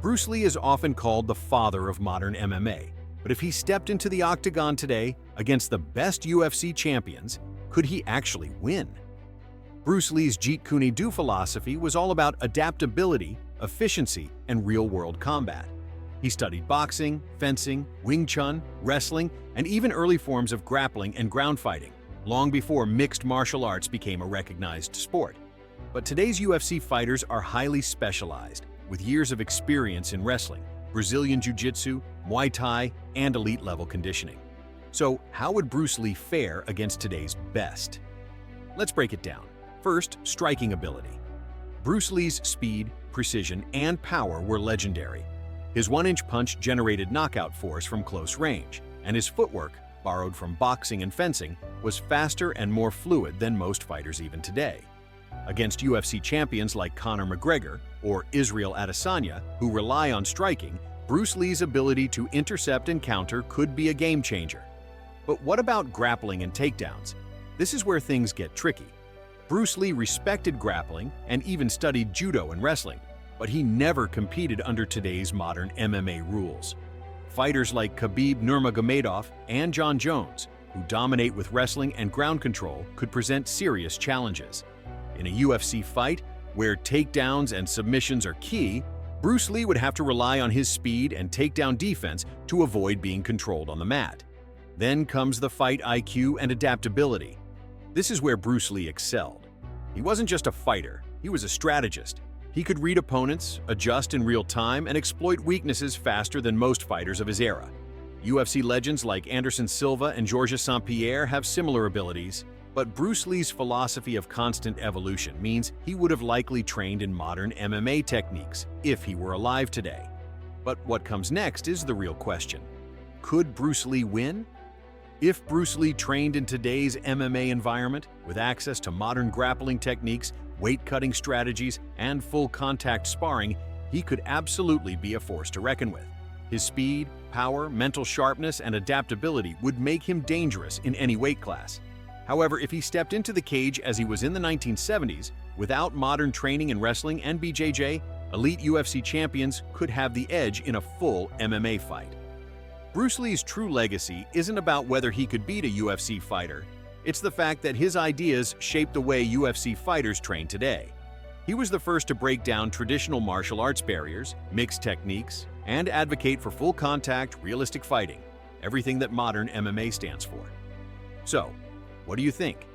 Bruce Lee is often called the father of modern MMA, but if he stepped into the octagon today against the best UFC champions, could he actually win? Bruce Lee's Jeet Kune Do philosophy was all about adaptability, efficiency, and real-world combat. He studied boxing, fencing, Wing Chun, wrestling, and even early forms of grappling and ground fighting, long before mixed martial arts became a recognized sport. But today's UFC fighters are highly specialized, with years of experience in wrestling, Brazilian jiu-jitsu, Muay Thai, and elite-level conditioning. So, how would Bruce Lee fare against today's best? Let's break it down. First, striking ability. Bruce Lee's speed, precision, and power were legendary. His one-inch punch generated knockout force from close range, and his footwork, borrowed from boxing and fencing, was faster and more fluid than most fighters even today. Against UFC champions like Conor McGregor or Israel Adesanya, who rely on striking, Bruce Lee's ability to intercept and counter could be a game-changer. But what about grappling and takedowns? This is where things get tricky. Bruce Lee respected grappling and even studied judo and wrestling, but he never competed under today's modern MMA rules. Fighters like Khabib Nurmagomedov and Jon Jones, who dominate with wrestling and ground control, could present serious challenges. In a UFC fight, where takedowns and submissions are key, Bruce Lee would have to rely on his speed and takedown defense to avoid being controlled on the mat. Then comes the fight IQ and adaptability. This is where Bruce Lee excelled. He wasn't just a fighter, he was a strategist. He could read opponents, adjust in real time, and exploit weaknesses faster than most fighters of his era. UFC legends like Anderson Silva and Georges St-Pierre have similar abilities, but Bruce Lee's philosophy of constant evolution means he would have likely trained in modern MMA techniques if he were alive today. But what comes next is the real question. Could Bruce Lee win? If Bruce Lee trained in today's MMA environment, with access to modern grappling techniques, weight-cutting strategies, and full-contact sparring, he could absolutely be a force to reckon with. His speed, power, mental sharpness, and adaptability would make him dangerous in any weight class. However, if he stepped into the cage as he was in the 1970s, without modern training in wrestling and BJJ, elite UFC champions could have the edge in a full MMA fight. Bruce Lee's true legacy isn't about whether he could beat a UFC fighter. It's the fact that his ideas shaped the way UFC fighters train today. He was the first to break down traditional martial arts barriers, mix techniques, and advocate for full-contact, realistic fighting, everything that modern MMA stands for. So, what do you think?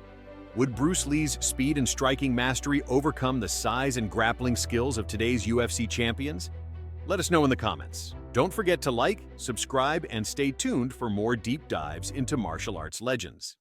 Would Bruce Lee's speed and striking mastery overcome the size and grappling skills of today's UFC champions? Let us know in the comments. Don't forget to like, subscribe, and stay tuned for more deep dives into martial arts legends.